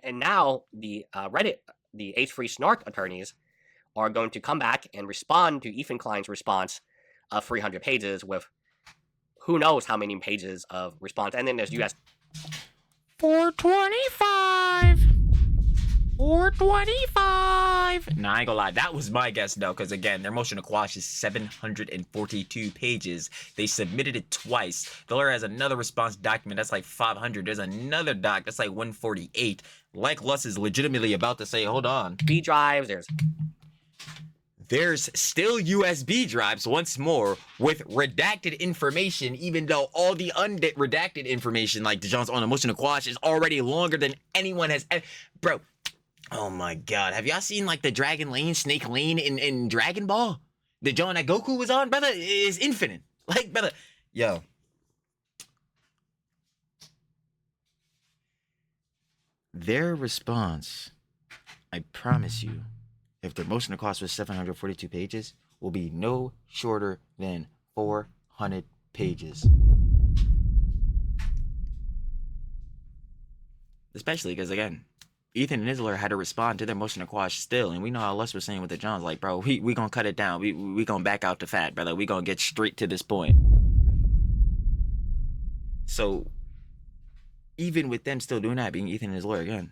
And now the the H3 Snark attorneys are going to come back and respond to Ethan Klein's response of 300 pages with who knows how many pages of response. And then there's US 425. 425. Nah, I ain't gonna lie. That was my guess, though, because again, their motion to quash is 742 pages. They submitted it twice. The lawyer has another response document that's like 500. There's another doc that's like 148. Like Luss is legitimately about to say, hold on. B drives, There's still USB drives once more with redacted information, even though all the unredacted information, like DeJohn's on a motion to quash, is already longer than anyone has. Bro, oh my god. Have y'all seen like the Dragon Lane, Snake Lane in Dragon Ball? The John that Goku was on, brother, is infinite. Like, brother, yo. Their response, I promise you, if their motion to quash was 742 pages, will be no shorter than 400 pages. Especially because, again, Ethan and his lawyer had to respond to their motion to quash still, and we know how Les was saying with the Johns, like, bro, we gonna cut it down. We gonna back out the fat, brother. We gonna get straight to this point. So, even with them still doing that, being Ethan and his lawyer again,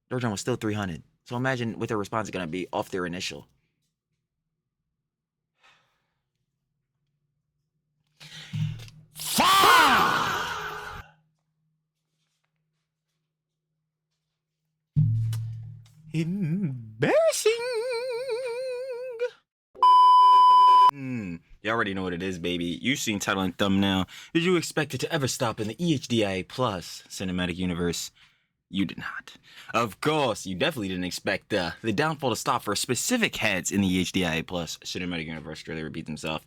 their John was still 300. So imagine what their response is gonna be off their initial. Embarrassing. You already know what it is, baby. You've seen title and thumbnail. Did you expect it to ever stop in the EHDIA Plus cinematic universe? You did not. Of course, you definitely didn't expect the downfall to stop for specific heads in the EHDIA Plus cinematic universe. They repeat themselves.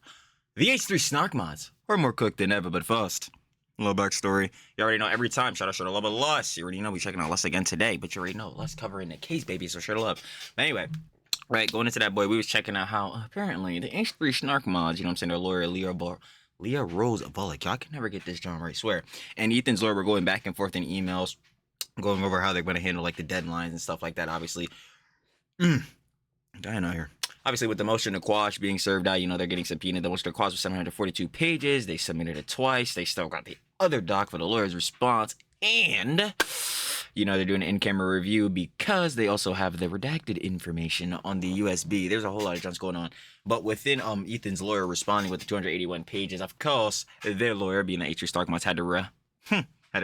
The H3 Snark mods are more cooked than ever, but first, a little backstory. You already know every time. Shout out to love of Lust. You already know we checking out Lust again today, but you already know Lust covering the case, baby. So shut up. But anyway, right, going into that, boy, we was checking out how apparently the H3 Snark mods, you know what I'm saying, their lawyer Leah Rose Bullock. Y'all can never get this John right, swear. And Ethan's lawyer were going back and forth in emails, going over how they're going to handle like the deadlines and stuff like that. Obviously, dying out here. Obviously, with the motion to quash being served out, you know, they're getting subpoenaed. The motion to quash was 742 pages. They submitted it twice. They still got the other doc for the lawyer's response. And, you know, they're doing an in-camera review because they also have the redacted information on the USB. There's a whole lot of junk going on. But within Ethan's lawyer responding with the 281 pages, of course, their lawyer, being the H3 Stark mods, had to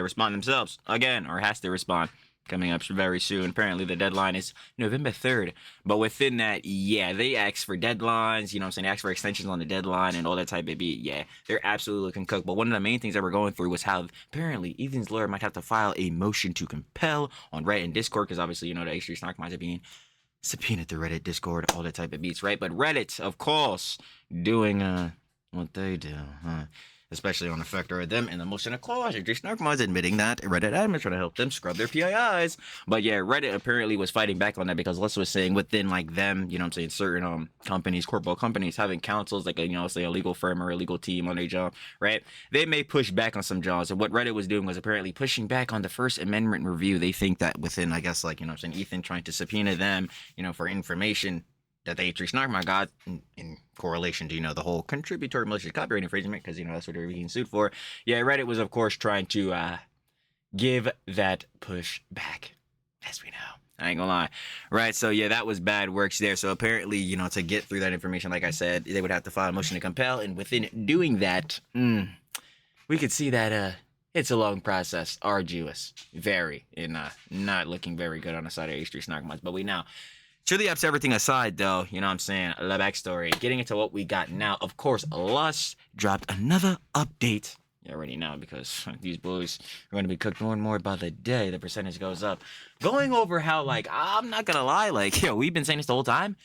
respond themselves again, or has to respond. Coming up very soon. Apparently, the deadline is November 3rd. But within that, yeah, they asked for deadlines, you know what I'm saying? They asked for extensions on the deadline and all that type of beat. Yeah, they're absolutely looking cooked. But one of the main things that we're going through was how apparently Ethan's lawyer might have to file a motion to compel on Reddit and Discord, because obviously, you know, the H3 Snark minds are being subpoenaed through Reddit, Discord, all that type of beats, right? But Reddit, of course, doing what they do, especially on Effector of them and the motion to quash. H3 Snark mods admitting that Reddit admins trying to help them scrub their PIIs. But yeah, Reddit apparently was fighting back on that because Les was saying within like them, you know what I'm saying, certain companies, corporate companies having counsels, like a, you know, say a legal firm or a legal team on their job, right? They may push back on some jobs. And what Reddit was doing was apparently pushing back on the First Amendment review. They think that within, I guess, like, you know what I'm saying, Ethan trying to subpoena them, you know, for information that the H3 Snark mod got in correlation to, you know, the whole contributory malicious copyright infringement, because, you know, that's what they're being sued for. Yeah, Reddit was, of course, trying to give that push back, as we know. I ain't gonna lie. Right, so yeah, that was bad works there. So apparently, you know, to get through that information, like I said, they would have to file a motion to compel, and within doing that, we could see that it's a long process, arduous, very, and not looking very good on the side of H3 Snark mods. But we now, TrillTalksEverything aside, though, you know what I'm saying, the backstory, getting into what we got now, of course, Luss dropped another update. You already know, because these boys are going to be cooked more and more by the day the percentage goes up. Going over how, like, I'm not going to lie, like, yo, we've been saying this the whole time.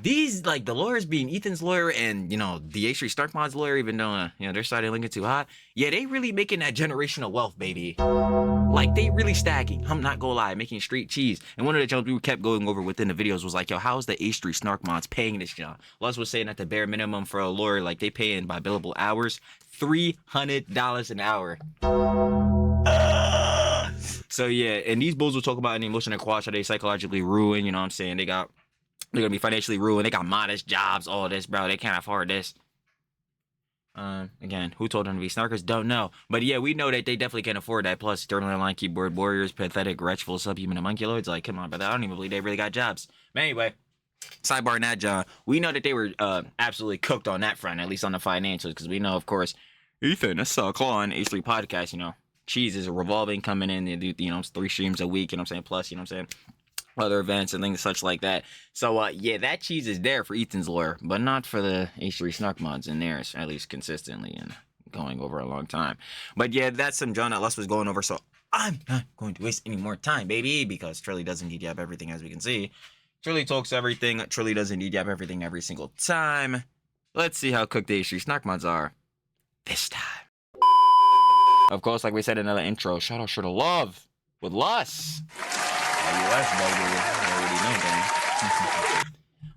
These, like, the lawyers being Ethan's lawyer and, you know, the H3 Stark mod's lawyer, even though, you know, their side ain't looking too hot, yeah, they really making that generational wealth, baby. Like, they really stacking. I'm not gonna lie, making street cheese. And one of the jumps we kept going over within the videos was like, yo, how's the H3 Snark mods paying this job? Luz was saying that the bare minimum for a lawyer, like, they paying by billable hours, $300 an hour. So yeah, and these bulls will talk about in the emotional quash how they psychologically ruined. You know what I'm saying? They're gonna be financially ruined. They got modest jobs, all this, bro. They can't afford this. Again, who told them to be snarkers? Don't know. But yeah, we know that they definitely can't afford that. Plus, Sterling Line keyboard warriors, pathetic, wretchful, subhuman homunculoids. Like, come on, brother. I don't even believe they really got jobs. But anyway, sidebar on that, John. We know that they were absolutely cooked on that front, at least on the financials, because we know, of course, Ethan, that's Claw on H3 Podcast, you know. Cheese is a revolving coming in. They do, 3 streams a week, you know what I'm saying? Plus, you know what I'm saying? Other events and things such like that. So yeah, that cheese is there for Ethan's lure, but not for the H3 Snark mods in theirs, at least consistently and going over a long time. But yeah, that's some John that Les was going over, so I'm not going to waste any more time, baby, because Trilly does indeed have everything, as we can see. Trilly talks everything. Trilly does indeed have everything every single time. Let's see how cooked the H3 Snark mods are this time. Of course, like we said in another intro, shout out Sure to Love with Lus. US, baby. I already know that.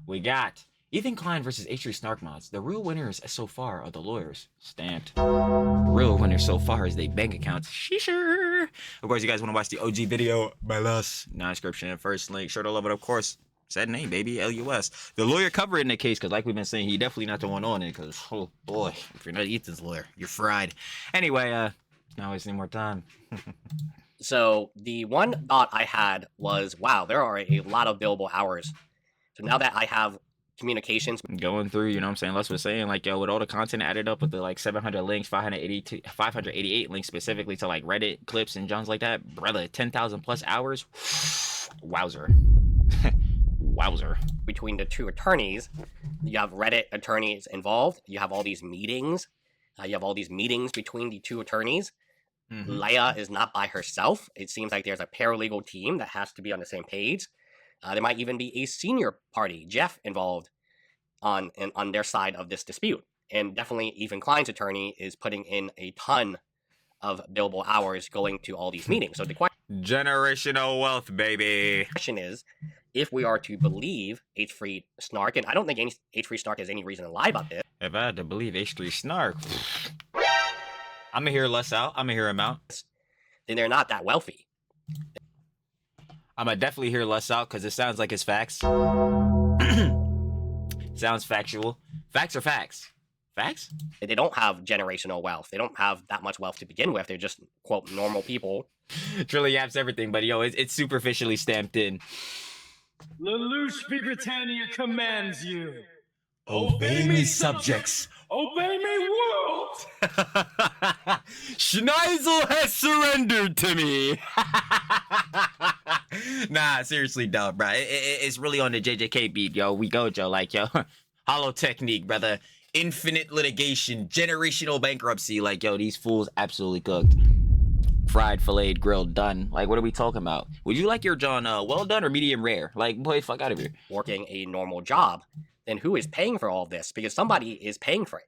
We got Ethan Klein versus H3 Snark mods. The real winners so far are the lawyers. Stamped. The real winners so far is they bank accounts. Sheesher. Of course, you guys want to watch the OG video by Lus. Description. First link. Sure to Love it, of course. Said name, baby. LUS. The lawyer covering the case, because like we've been saying, he definitely not the one on it, because, oh boy, if you're not Ethan's lawyer, you're fried. Anyway, not wasting more time. So the one thought I had was, wow, there are a lot of billable hours. So now that I have communications going through, you know what I'm saying? Les was saying, like, yo, with all the content added up with the like 700 links, 588 links specifically to like Reddit clips and Johns like that, brother, 10,000 plus hours. Wowzer. Wowzer. Between the two attorneys, you have Reddit attorneys involved. You have all these meetings. You have all these meetings between the two attorneys. Mm-hmm. Leia is not by herself. It seems like there's a paralegal team that has to be on the same page. There might even be a senior party, Jeff, involved on their side of this dispute. And definitely Ethan Klein's attorney is putting in a ton of billable hours going to all these meetings. So the question... generational wealth, baby. Question is, if we are to believe H3 Snark, and I don't think H3 Snark has any reason to lie about this. If I had to believe H3 Snark, I'm going to hear Les out. I'm going to hear him out. Then they're not that wealthy. I'm going to definitely hear Les out because it sounds like it's facts. Sounds factual. Facts are facts. Facts? They don't have generational wealth. They don't have that much wealth to begin with. They're just, quote, normal people. Trilly yaps everything, but yo, it's superficially stamped in. Lelouch Britannia commands you. Obey me, subjects. Obey me, world. Schneisel has surrendered to me. Nah, seriously, dog, bro. It's really on the JJK beat, yo. We go, Joe. Like, yo, hollow technique, brother. Infinite litigation, generational bankruptcy. Like, yo, these fools absolutely cooked. Fried, filleted, grilled, done. Like, what are we talking about? Would you like your John well done or medium rare? Like, boy, fuck out of here. Working a normal job, then who is paying for all of this? Because somebody is paying for it.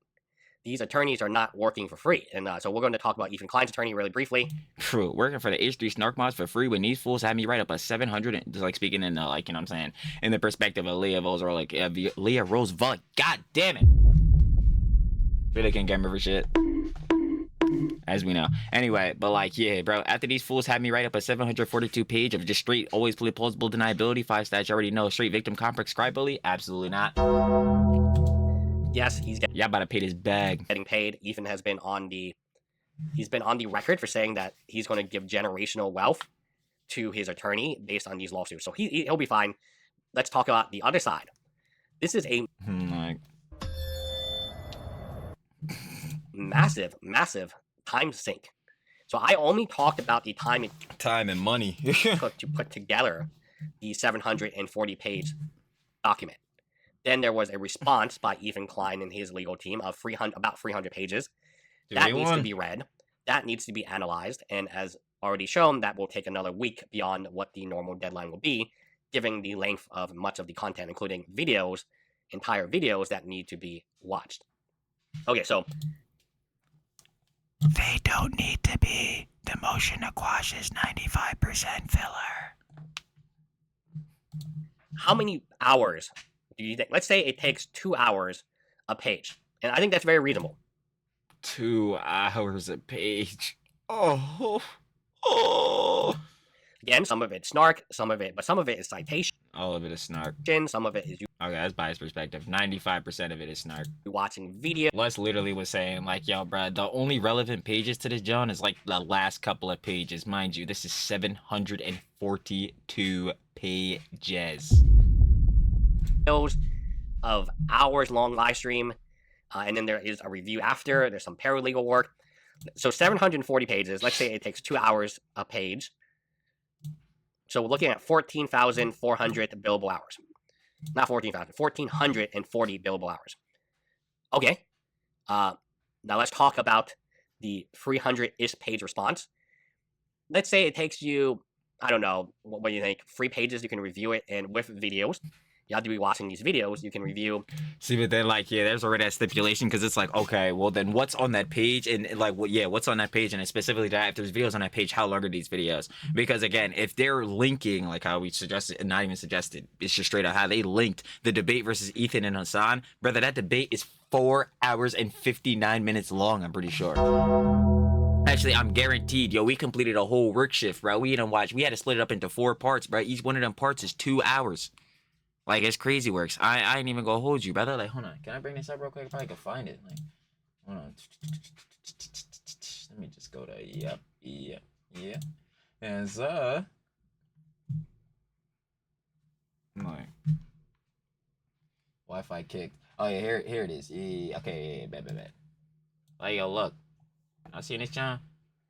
These attorneys are not working for free. And so we're going to talk about Ethan Klein's attorney really briefly. True. Working for the H3 Snark mods for free when these fools had me write up a 700, and, like, speaking in, like, you know what I'm saying, in the perspective of Leah Rose, or like, Leah Rose Vaught. God damn it. Really can't get me for shit. As we know. Anyway, but like, yeah, bro, after these fools had me write up a 742 page of just straight, always plausible deniability, 5 stats you already know, straight victim complex scribe bully, absolutely not. Yes, he's y'all about to pay this bag. Getting paid. Ethan has been on the record for saying that he's going to give generational wealth to his attorney based on these lawsuits. So he'll be fine. Let's talk about the other side. This is a massive time sink. So I only talked about the time and money took to put together the 740-page document. Then there was a response by Ethan Klein and his legal team of about 300 pages. That needs to be read. That needs to be analyzed. And as already shown, that will take another week beyond what the normal deadline will be, given the length of much of the content, including videos, entire videos that need to be watched. Okay, so they don't need to be. The motion to quash is 95% filler. How many hours do you think? Let's say it takes 2 hours a page. And I think that's very reasonable. 2 hours a page. Oh. Again, some of it's snark, some of it is citation, All of it is snark. some of it is you Okay, that's biased perspective. 95% of it is snark. watching video. Les literally was saying, like, yo, bruh, the only relevant pages to this, John, is like the last couple of pages. Mind you, this is 742 pages. Of hours-long live stream, and then there is a review after. There's some paralegal work. So 740 pages. Let's say it takes 2 hours a page. So we're looking at 14,400 billable hours. Not 14,000, 1,440 billable hours. Okay. Now let's talk about the 300-ish page response. Let's say it takes you, I don't know, what do you think? 3 pages, you can review it, and with videos. You have to be watching these videos, you can review. See, but then, like, yeah, there's already that stipulation, because it's like, okay, well, then what's on that page? And, like, well, yeah, what's on that page? And specifically that, if there's videos on that page, how long are these videos? Because, again, if they're linking, like how we suggested, not even suggested, it's just straight up how they linked the debate versus Ethan and Hassan, brother, that debate is 4 hours and 59 minutes long, I'm pretty sure. Actually, I'm guaranteed, yo, we completed a whole work shift, bro. We had to split it up into 4 parts, bro. Each one of them parts is 2 hours. Like, it's crazy works. I ain't even gonna hold you, brother. Like, hold on. Can I bring this up real quick? I probably could find it. Like, hold on. Let me just go to, yep. And, like, Wi-Fi kicked. Oh, yeah, here it is. Yeah, okay, yeah, bet. Like, yo, look. I seen this, John?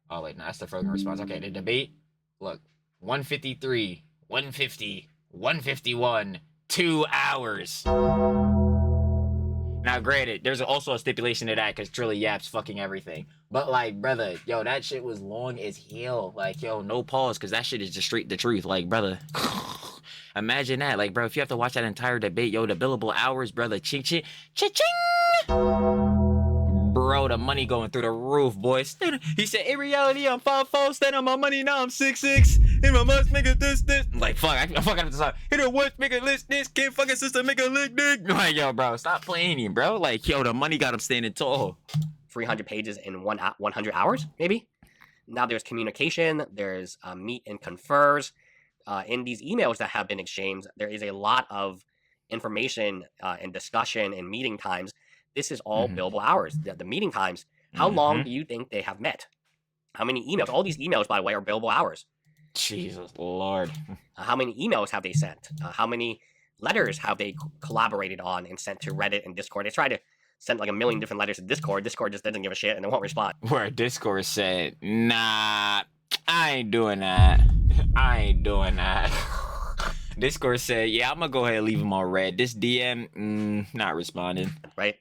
Oh, wait, no, that's the frozen response. Okay, the debate. Look, 153, 150, 151. 2 hours. Now, granted, there's also a stipulation to that because Trilly Yap's fucking everything. But, like, brother, yo, that shit was long as hell. Like, yo, no pause because that shit is just straight the truth. Like, brother, imagine that. Like, bro, if you have to watch that entire debate, yo, the billable hours, brother, ching. Bro, the money going through the roof, boys. He said, in reality, I'm 5'4", stand on my money, now I'm 6'6". In my must make it this. I'm like, fuck, I'm fucking up the song. Hit a what, make a list, this, can't fucking sister, make a lick, dick. I'm like, yo, bro, stop playing him, bro. Like, yo, the money got him standing tall. 300 pages in 100 hours, maybe? Now there's communication, there's meet and confers. In these emails that have been exchanged, there is a lot of information and discussion and meeting times. This is all billable hours. The meeting times, how long do you think they have met? How many emails? All these emails, by the way, are billable hours. Jesus Lord. How many emails have they sent? How many letters have they collaborated on and sent to Reddit and Discord? They try to send like a million different letters to Discord. Discord just doesn't give a shit and they won't respond. Where Discord said, nah, I ain't doing that. Discord said, yeah, I'm gonna go ahead and leave them on red. This DM, not responding. Right?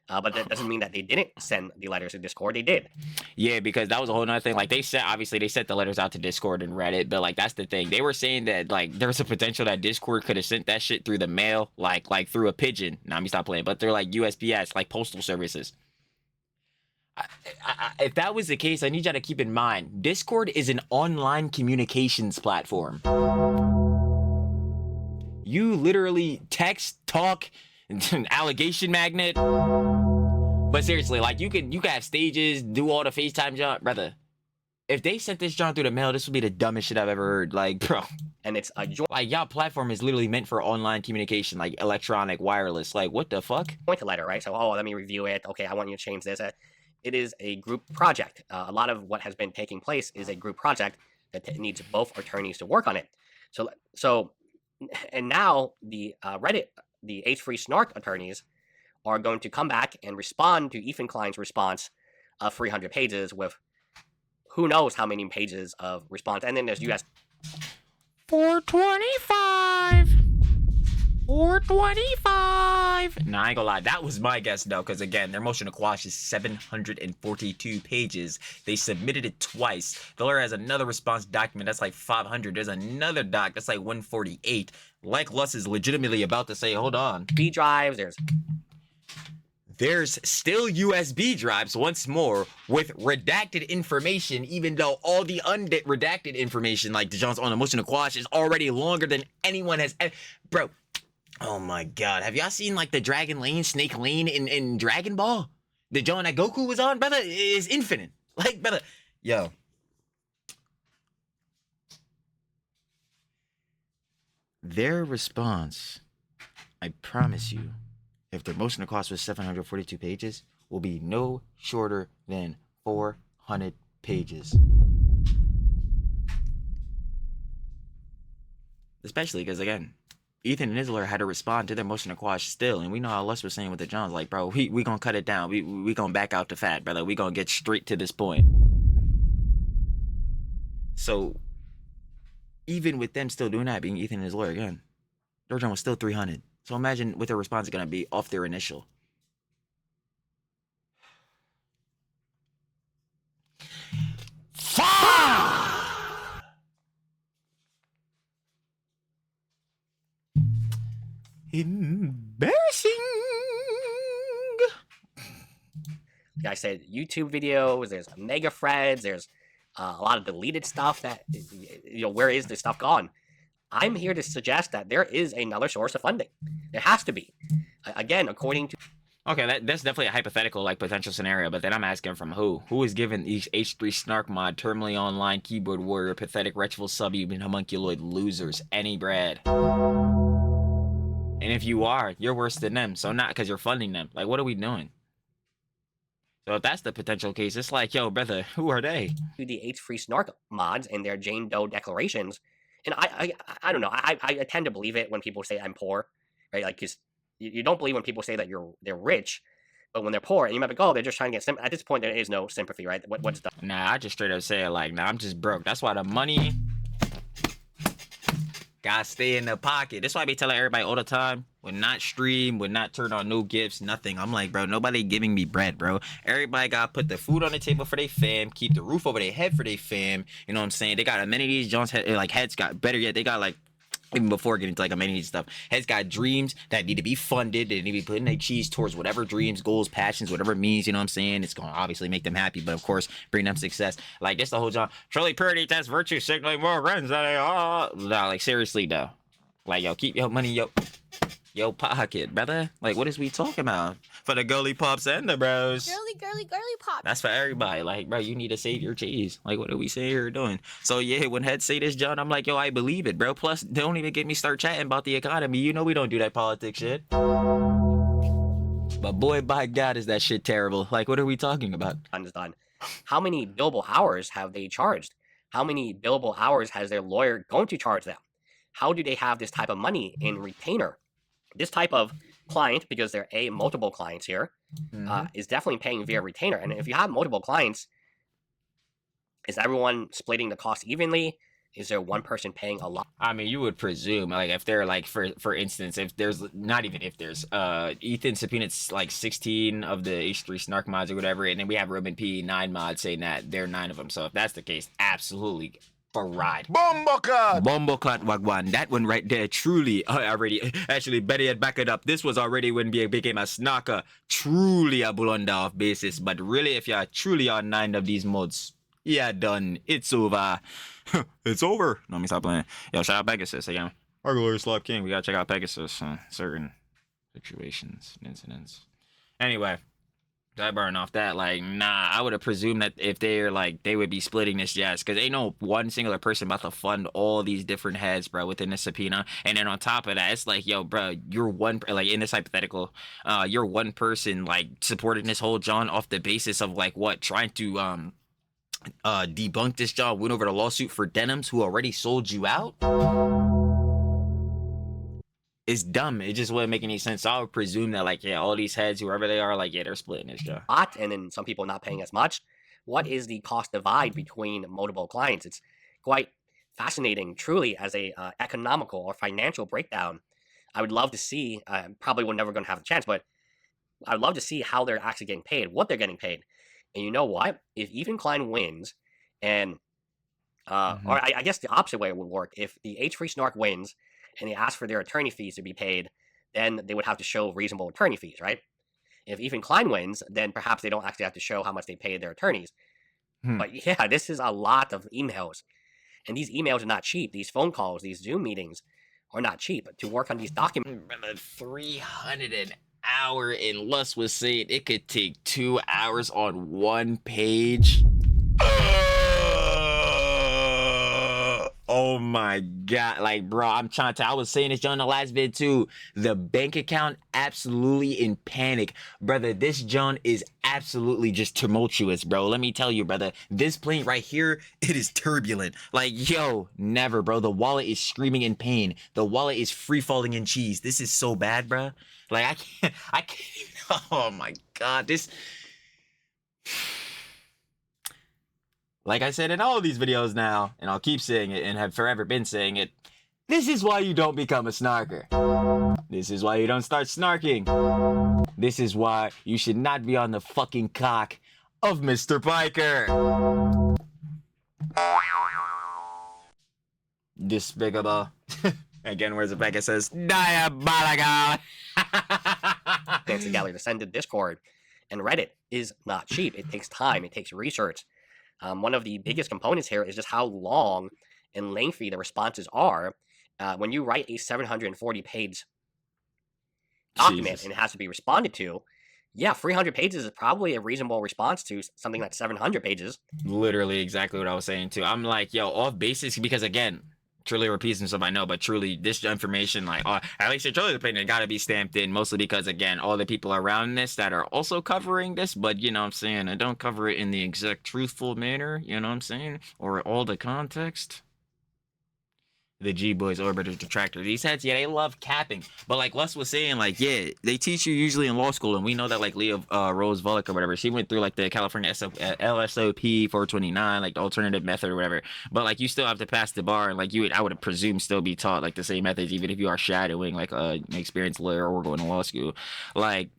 But that doesn't mean that they didn't send the letters to Discord. They did. Yeah, because that was a whole nother thing. Like, they sent the letters out to Discord and Reddit, but, like, that's the thing. They were saying that, like, there was a potential that Discord could have sent that shit through the mail, like through a pigeon. Nah, let me stop playing. But they're, like, USPS, like, postal services. If that was the case, I need y'all to keep in mind, Discord is an online communications platform. You literally text, talk, an allegation magnet. But seriously, like, you could have stages, do all the FaceTime, John, brother. If they sent this John through the mail, this would be the dumbest shit I've ever heard. Like, bro. And it's a like, y'all platform is literally meant for online communication, like electronic, wireless. Like, what the fuck? Point to letter, right? So, let me review it. Okay, I want you to change this. It is a group project. A lot of what has been taking place is a group project that needs both attorneys to work on it. So, and now the Reddit, the H3 Snark attorneys are going to come back and respond to Ethan Klein's response of 300 pages with who knows how many pages of response. And then there's US 425. 425. Nah, I ain't gonna lie. That was my guess, though, because, again, their motion to quash is 742 pages. They submitted it twice. The lawyer has another response document that's like 500. There's another doc that's like 148. Like Luss is legitimately about to say, hold on. B drives, There's still USB drives, once more, with redacted information, even though all the unredacted information, like DeJohn's on the motion to quash, is already longer than anyone has ever. Bro, oh my god. Have y'all seen, like, the Dragon Lane, Snake Lane in Dragon Ball? The John that Goku was on, brother, is infinite. Like, brother, yo. Their response, I promise you, if their motion to quash was 742 pages, will be no shorter than 400 pages. Especially because, again, Ethan and Isler had to respond to their motion to quash still, and we know how Lus was saying with the Johns, like, bro, we gonna cut it down. We gonna back out the fat, brother. We gonna get straight to this point. So, even with them still doing that, being Ethan and his lawyer, again, their John was still 300. So imagine what their response is gonna be off their initial. Embarrassing. Like I said, YouTube videos, there's mega threads, there's a lot of deleted stuff that, where is this stuff gone? I'm here to suggest that there is another source of funding. There has to be. Again, according to... Okay, that's definitely a hypothetical, like, potential scenario, but then I'm asking from who? Who is giving these H3 Snark mod, terminally online, keyboard warrior, pathetic, wretchful, subhuman, homunculoid losers any bread? And if you are, you're worse than them, so not because you're funding them. Like, what are we doing? So if that's the potential case, it's like, yo, brother, who are they? To the H3 Snark mods and their Jane Doe declarations, and I don't know, I tend to believe it when people say I'm poor, right? Like, because you don't believe when people say that they're rich, but when they're poor, and you might be like, oh, they're just trying to get sympathy. At this point, there is no sympathy, right? What's the... Nah, I just straight up say it like, nah, I'm just broke. That's why the money gotta stay in the pocket. That's why I be telling everybody all the time, would not stream, would not turn on no gifts, nothing. I'm like, bro, nobody giving me bread, bro. Everybody gotta put the food on the table for their fam, keep the roof over their head for their fam. You know what I'm saying? They got amenities. John's head, like, heads got better yet. They got, like, even before getting to, like, amenities stuff, heads got dreams that need to be funded. They need to be putting their cheese towards whatever dreams, goals, passions, whatever it means. You know what I'm saying? It's gonna obviously make them happy, but of course bring them success. Like, this the whole John. Truly purity test virtue signaling more runs than they are. Nah, like, seriously though. Like, yo, keep your money yo pocket, brother. Like, what is we talking about? For the girly pops and the bros. Girly pop. That's for everybody. Like, bro, you need to save your cheese. Like, what are we saying here doing? So, yeah, when heads say this, John, I'm like, yo, I believe it, bro. Plus, don't even get me start chatting about the economy. You know we don't do that politics shit. But boy, by God, is that shit terrible. Like, what are we talking about? Done. How many billable hours have they charged? How many billable hours has their lawyer going to charge them? How do they have this type of money in retainer? This type of client, because there are multiple clients here, is definitely paying via retainer. And if you have multiple clients, is everyone splitting the cost evenly? Is there one person paying a lot? I mean, you would presume, like, if they're, like, for instance, if there's, not even if there's, Ethan subpoenaed, like, 16 of the H3 Snark mods or whatever, and then we have Ruben P 9 mods saying that there are 9 of them. So if that's the case, absolutely for ride. Bomboclat Wagwan. That one right there, truly, already, actually, better yet, back it up. This was already when we became a snarker, truly a blunder off basis. But really, if you're truly on 9 of these mods, yeah, done. It's over. It's over. Let me stop playing. Yo, shout out Pegasus again. Our glorious Slop King. We gotta check out Pegasus in certain situations and incidents. Anyway, sidebarring off that, like, nah, I would have presumed that if they're like, they would be splitting this, yes, because ain't no one singular person about to fund all these different heads, bro, within the subpoena. And then on top of that, it's like, yo, bro, you're one, like, in this hypothetical, you're one person, like, supporting this whole John off the basis of, like, what, trying to debunk this job, win over the lawsuit for Denims who already sold you out. It's dumb. It just wouldn't make any sense. So I would presume that, like, yeah, all these heads, whoever they are, like, yeah, they're splitting this job. And then some people not paying as much. What is the cost divide between multiple clients? It's quite fascinating, truly, as a economical or financial breakdown. I would love to see, probably we're never going to have the chance, but I would love to see how they're actually getting paid, what they're getting paid. And you know what? If Ethan Klein wins, and or I guess the opposite way it would work. If the H3 Snark wins and they ask for their attorney fees to be paid, then they would have to show reasonable attorney fees, right? If Ethan Klein wins, then perhaps they don't actually have to show how much they paid their attorneys. But yeah, this is a lot of emails. And these emails are not cheap. These phone calls, these Zoom meetings are not cheap. To work on these documents. 300 an hour, and Lus was saying it could take 2 hours on one page. Oh my god, like bro, I'm trying to I was saying this John in the last vid too. The bank account absolutely in panic. Brother, this John is absolutely just tumultuous, bro. Let me tell you, brother. This plane right here, it is turbulent. Like, yo, never, bro. The wallet is screaming in pain. The wallet is free falling in cheese. This is so bad, bro. Like I can't even, oh my god, this. Like I said in all of these videos now, and I'll keep saying it and have forever been saying it, this is why you don't become a snarker. This is why you don't start snarking. This is why you should not be on the fucking cock of Mr. Piker. Despicable. Again, where's the back? It says, diabolical. Thanks to Gallery Descended, Discord, and Reddit is not cheap. It takes time. It takes research. One of the biggest components here is just how long and lengthy the responses are. When you write a 740-page document and it has to be responded to, yeah, 300 pages is probably a reasonable response to something that's 700 pages. Literally exactly what I was saying too. I'm like, yo, off basis, because again, truly repeats himself, I know, but truly this information, like, at least it's truly opinion, got to be stamped in, mostly because, again, all the people around this that are also covering this, but, you know what I'm saying, I don't cover it in the exact truthful manner, you know what I'm saying, or all the context. The G-Boys, Orbiter, Detractor. These heads, yeah, they love capping. But like Les was saying, like, yeah, they teach you usually in law school, and we know that, like, Leah Rose Volek or whatever, she went through, like, the California LSOP 429, like, the alternative method or whatever. But, like, you still have to pass the bar, and, like, I would presume still be taught, like, the same methods, even if you are shadowing, like, an experienced lawyer or going to law school. Like,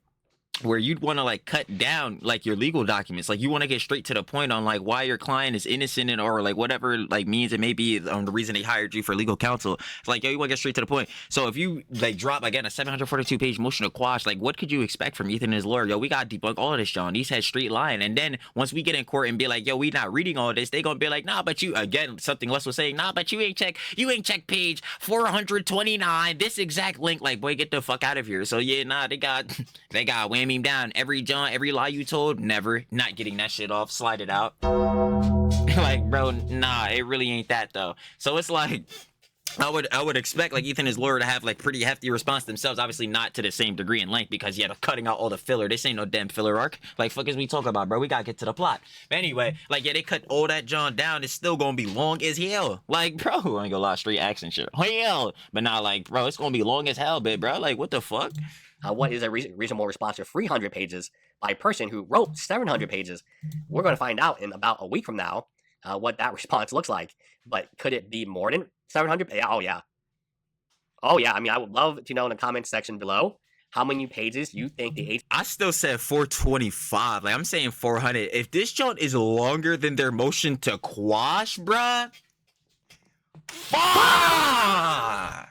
where you'd want to like cut down like your legal documents, like you want to get straight to the point on like why your client is innocent and or like whatever like means it may be the reason they hired you for legal counsel. It's like, yo, you want to get straight to the point. So if you like drop again a 742-page motion to quash, like what could you expect from Ethan and his lawyer? Yo, we got to debunk all of this, John. These had straight line. And then once we get in court and be like, yo, we not reading all this, they gonna be like, nah, but you, again, something Les was saying, nah, but you ain't check page 429, this exact link. Like, boy, get the fuck out of here. So yeah, nah, they got whammy down. Every lie you told, never, not getting that shit off, slide it out. Like, bro, nah, it really ain't that though. So it's like, I would expect like Ethan and his lawyer to have like pretty hefty response themselves, obviously not to the same degree and length, because yeah, they're cutting out all the filler. This ain't no damn filler arc. Like, fuck is we talking about, bro? We gotta get to the plot. But anyway, like, yeah, they cut all that John down. It's still gonna be long as hell. Like, bro, I ain't gonna lie, straight accent shit. Hell, but not like, bro, it's gonna be long as hell, bit, bro. Like, what the fuck? What is a reasonable response to 300 pages by a person who wrote 700 pages? We're going to find out in about a week from now what that response looks like. But could it be more than 700? Oh, yeah. Oh, yeah. I mean, I would love to know in the comments section below how many pages you think the I still said 425. Like, I'm saying 400. If this joint is longer than their motion to quash, bruh, fuck!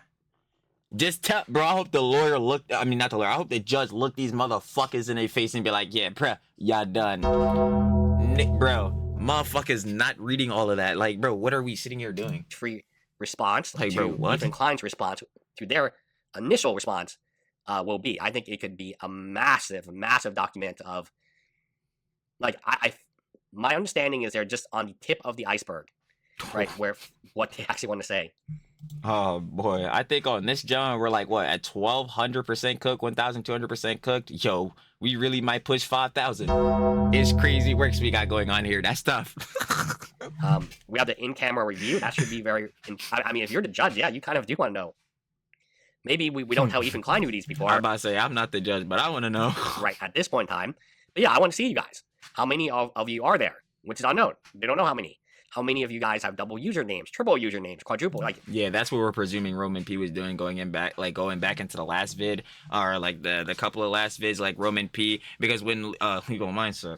Just tell, bro, I hope the lawyer looked, I mean, not the lawyer, I hope the judge looked these motherfuckers in their face and be like, yeah, bruh, y'all done. Bro, motherfuckers not reading all of that. Like, bro, what are we sitting here doing? free response Like, to bro, what? Ethan Klein's response to their initial response will be. I think it could be a massive, massive document of, like, my understanding is they're just on the tip of the iceberg, right, where what they actually want to say. Oh boy, I think on this John we're like what at 1200% cooked, 1200% cooked. Yo, we really might push 5,000. It's crazy works we got going on here. That's tough. We have the in-camera review. That should be very. I mean, if you're the judge, yeah, you kind of do want to know. Maybe we don't tell Ethan Klein who these people I'm are. about to say I'm not the judge, but I want to know. Right at this point in time. But yeah, I want to see you guys. How many of you are there? Which is unknown. They don't know how many. How many of you guys have double usernames, triple usernames, quadruple? Like, yeah, that's what we're presuming Roman P was doing, going back into the last vid, or like the couple of last vids, like Roman P, because when legal mindset,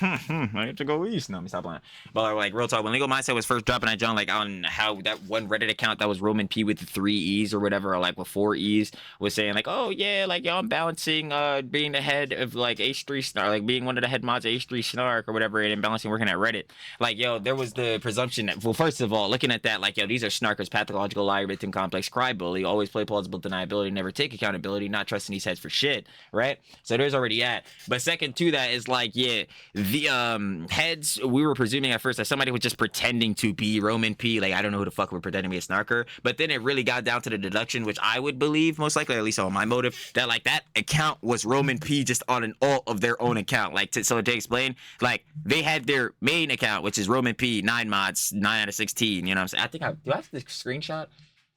I have to go east. No, let me stop playing. But like real talk, when legal mindset was first dropping at John, like on how that one Reddit account that was Roman P with the 3 E's or whatever, or like with 4 E's, was saying like, oh yeah, like yo, I'm balancing being the head of like H3 Snark, like being one of the head mods of H3 Snark or whatever, and balancing working at Reddit, like yo. yo, there was the presumption that, well, first of all, looking at that, like, yo, these are snarkers, pathological liar, victim complex, cry bully, always play plausible deniability, never take accountability, not trusting these heads for shit, right? So there's already that. But second to that is like, yeah, the heads, we were presuming at first that somebody was just pretending to be Roman P. Like, I don't know who the fuck would pretend to be a snarker. But then it really got down to the deduction, which I would believe, most likely, at least on my motive, that like that account was Roman P just on an alt of their own account. Like, so to explain, like, they had their main account, which is Roman P, 9 mods, 9 out of 16. You know what I'm saying? I think do I have the screenshot?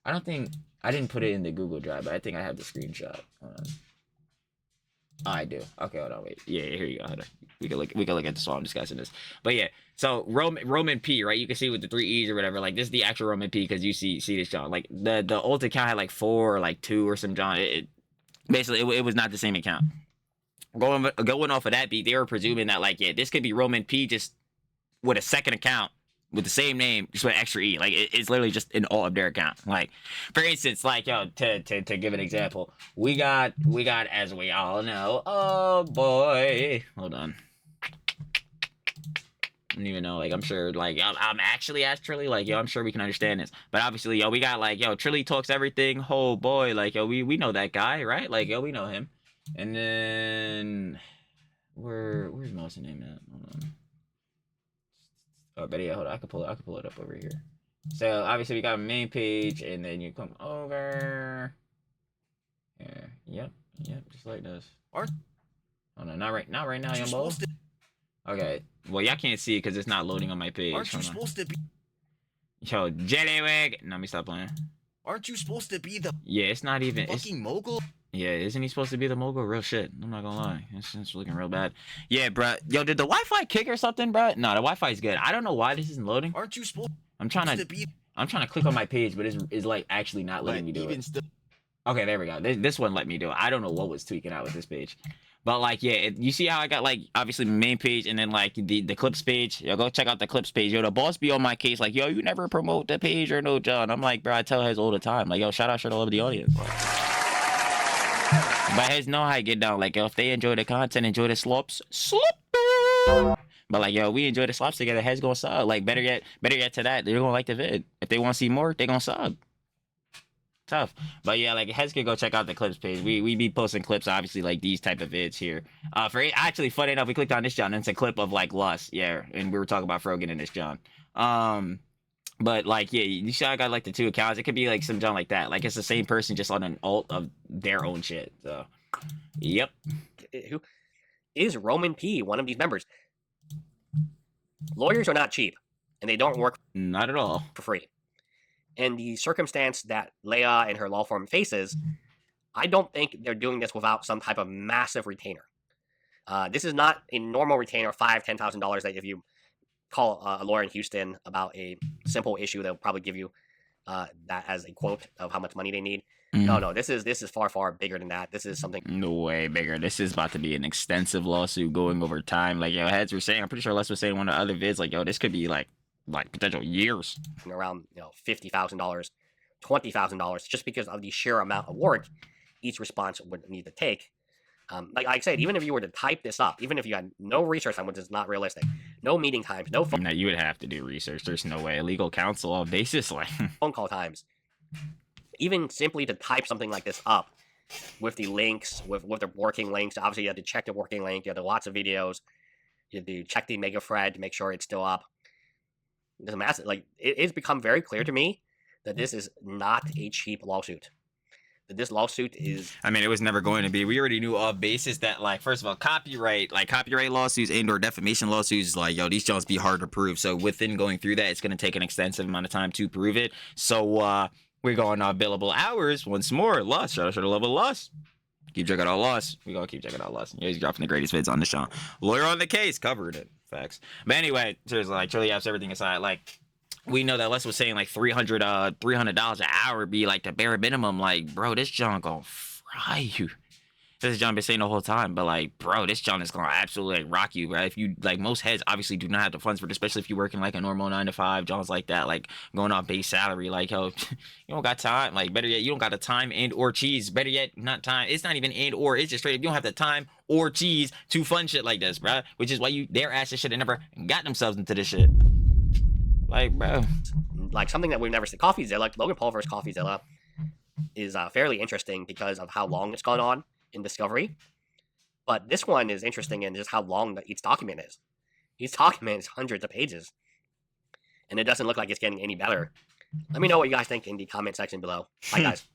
I don't think, I didn't put it in the Google Drive, but I think I have the screenshot. Hold on. Oh, I do. Okay, hold on, wait. Yeah, here you go. Hold on. We can look at this while I'm discussing this. But yeah, so Roman P, right? You can see with the 3 E's or whatever. Like, this is the actual Roman P because you see this John. Like, the old account had like 4 or like 2 or some John. Basically it was not the same account. Going off of that beat, they were presuming that like, yeah, this could be Roman P just with a second account with the same name, just with extra E. Like, it's literally just an alt of their account. Like, for instance, like, yo, to give an example, we got, as we all know, oh boy, hold on. I don't even know, like, I'm sure, like, I'm actually asked Trilly, like, yo, I'm sure we can understand this. But obviously, yo, we got, like, yo, Trilly Talks Everything, oh boy, like, yo, we know that guy, right? Like, yo, we know him. And then, where's Mo's name at? Hold on. Oh, but yeah, hold on. I can pull it up over here. So obviously we got a main page, and then you come over. Yeah, yep, just like this. Oh no, not right now, young boy. Okay, well y'all can't see it because it's not loading on my page. Aren't you supposed to be? Yo, Jellywig. No, let me stop playing. Aren't you supposed to be the? Yeah, it's not even. Fucking mogul. Yeah, isn't he supposed to be the mogul? Real shit. I'm not gonna lie. It's looking real bad. Yeah, bro. Yo, did the Wi-Fi kick or something, bro? No, the Wi-Fi's good. I don't know why this isn't loading. Aren't you supposed I'm trying to be? I'm trying to click on my page, but it's like actually not letting me do it. Okay, there we go. This one let me do it. I don't know what was tweaking out with this page. But like, yeah, you see how I got like obviously the main page and then like the clips page. Yo, go check out the clips page. Yo, the boss be on my case like, yo, you never promote the page or no, John. I'm like, bro, I tell Hez all the time. Like, yo, shout out all over the audience. But Hez know how I get down. Like, yo, if they enjoy the content, enjoy the slops, slop. But like, yo, we enjoy the slops together. Hez gonna sub. Like, better yet to that, they're gonna like the vid. If they want to see more, they gonna sub. Tough. But yeah, like, Hez can go check out the clips page. We be posting clips, obviously, like these type of vids here. For actually, funny enough, we clicked on this John, and it's a clip of like Lust. Yeah, and we were talking about Frogan in this John. But like, yeah, you see I got like the 2 accounts. It could be like some John like that. Like, it's the same person just on an alt of their own shit. So, yep. Who is Roman P, one of these members? Lawyers are not cheap, and they don't work Not at all. for free. And the circumstance that Leia and her law firm faces, I don't think they're doing this without some type of massive retainer. This is not a normal retainer of $5,000, $10,000 that if you call a lawyer in Houston about a simple issue, they'll probably give you that as a quote of how much money they need. No, this is far bigger than that. This is something No way bigger. This is about to be an extensive lawsuit going over time. Like, yo, Heads were saying, I'm pretty sure Les was saying in one of the other vids, like, yo, this could be like potential years. around $50,000, $20,000, just because of the sheer amount of work each response would need to take. Like I said, even if you were to type this up, even if you had no research time, which is not realistic, no meeting times, no Now you would have to do research. There's no way. Legal counsel on basis, like phone call times, even simply to type something like this up with the links, with the working links. Obviously, you have to check the working link. You have to lots of videos. You have to check the mega thread to make sure it's still up. There's a massive, like, it's become very clear to me that this is not a cheap lawsuit. That this lawsuit is... I mean, it was never going to be. We already knew off basis that, like, first of all, copyright lawsuits and/or defamation lawsuits, like, yo, these jobs be hard to prove. So within going through that, it's going to take an extensive amount of time to prove it. So we're going on billable hours once more. Loss. Shout out to the level of loss. Keep checking out loss. We gonna keep checking out loss. Yeah, he's dropping the greatest vids on the show. Lawyer on the case, covered it. Facts. But anyway, seriously, like, truly apps everything aside, like, we know that Les was saying like $300 an hour be like the bare minimum. Like, bro, this John gonna fry you. This John been saying the whole time, but like, bro, this John is gonna absolutely like, rock you, bro. If you like, most heads obviously do not have the funds for it, especially if you're working like a normal 9 to 5. John's like that, like going off base salary. Like, yo, you don't got time. Like, better yet, you don't got the time and or cheese. Better yet, not time. It's not even and or. It's just straight up. You don't have the time or cheese to fund shit like this, bro. Which is why their asses should have never got themselves into this shit. Like, bro. Like something that we've never seen. CoffeeZilla, like Logan Paul versus CoffeeZilla, is fairly interesting because of how long it's gone on in discovery. But this one is interesting in just how long each document is. Each document is hundreds of pages, and it doesn't look like it's getting any better. Let me know what you guys think in the comment section below. Bye, guys.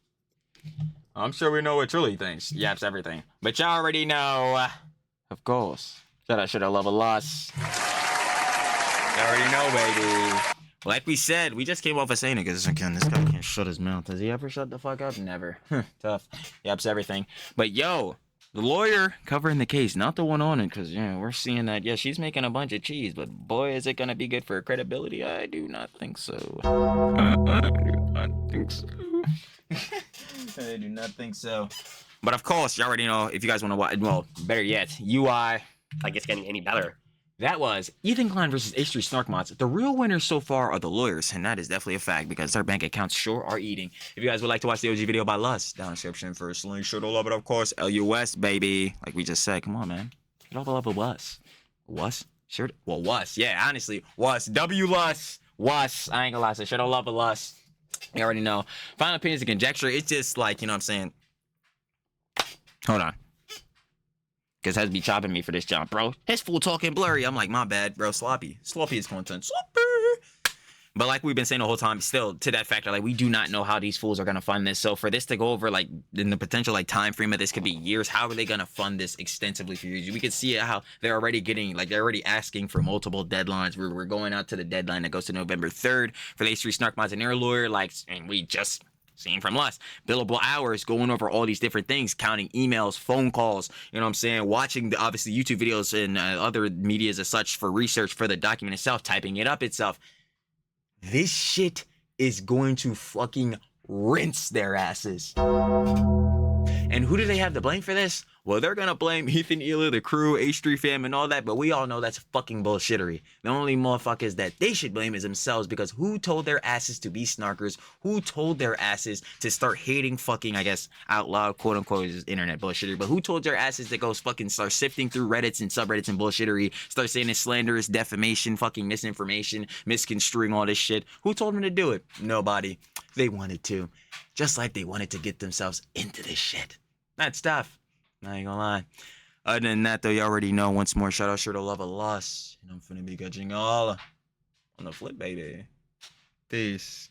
I'm sure we know what Trilly thinks. Yaps everything. But y'all already know. Of course. Should I should have level lost. You already know, baby. Like we said, we just came off of saying it because again, this guy can't shut his mouth. Does he ever shut the fuck up? Never. Tough. Yaps everything. But yo, the lawyer covering the case, not the one on it, because yeah, we're seeing that. Yeah, she's making a bunch of cheese, but boy, is it gonna be good for her credibility? I do not think so. I do not think so. I do not think so. But of course, you already know if you guys want to watch. Well, better yet, UI. Like it's getting any better. That was Ethan Klein versus H3 Snark mods. The real winners so far are the lawyers, and that is definitely a fact because their bank accounts sure are eating. If you guys would like to watch the OG video by Lust, down in the description for a link. Sure to love it, of course. LUS, baby. Like we just said, come on, man. Get all the love of Wus. Wus? Sure. Well, Wus. Yeah, honestly. Wus. W-Lus. Wus. I ain't gonna lie. So sure to love of Lust. You already know. Final opinions and conjecture. It's just like, you know what I'm saying? Hold on. Because has be chopping me for this job, bro. His fool talking blurry. I'm like, my bad, bro. Sloppy. Sloppy is content. Sloppy. But like we've been saying the whole time, still to that factor, like we do not know how these fools are gonna fund this. So for this to go over, like in the potential like time frame of this could be years. How are they gonna fund this extensively for years? We can see how they're already getting, like they're already asking for multiple deadlines. We're going out to the deadline that goes to November 3rd for the H3 Snark mods and their lawyer. Like, and we just seen from Lust, billable hours, going over all these different things, counting emails, phone calls, you know what I'm saying, watching the obviously YouTube videos and other medias as such for research for the document itself, typing it up itself. This shit is going to fucking rinse their asses. And who do they have to blame for this? Well, they're gonna blame Ethan, Ela, the crew, H3 fam, and all that, but we all know that's fucking bullshittery. The only motherfuckers that they should blame is themselves, because who told their asses to be snarkers? Who told their asses to start hating fucking, I guess, out loud, quote unquote, is internet bullshittery, but who told their asses to go fucking start sifting through Reddits and subreddits and bullshittery, start saying it's slanderous, defamation, fucking misinformation, misconstruing all this shit? Who told them to do it? Nobody. They wanted to. Just like they wanted to get themselves into this shit. That's tough. I ain't gonna lie. Other than that, though, you already know. Once more, shout out, sure to love a loss. And I'm finna be catching all on the flip, baby. Peace.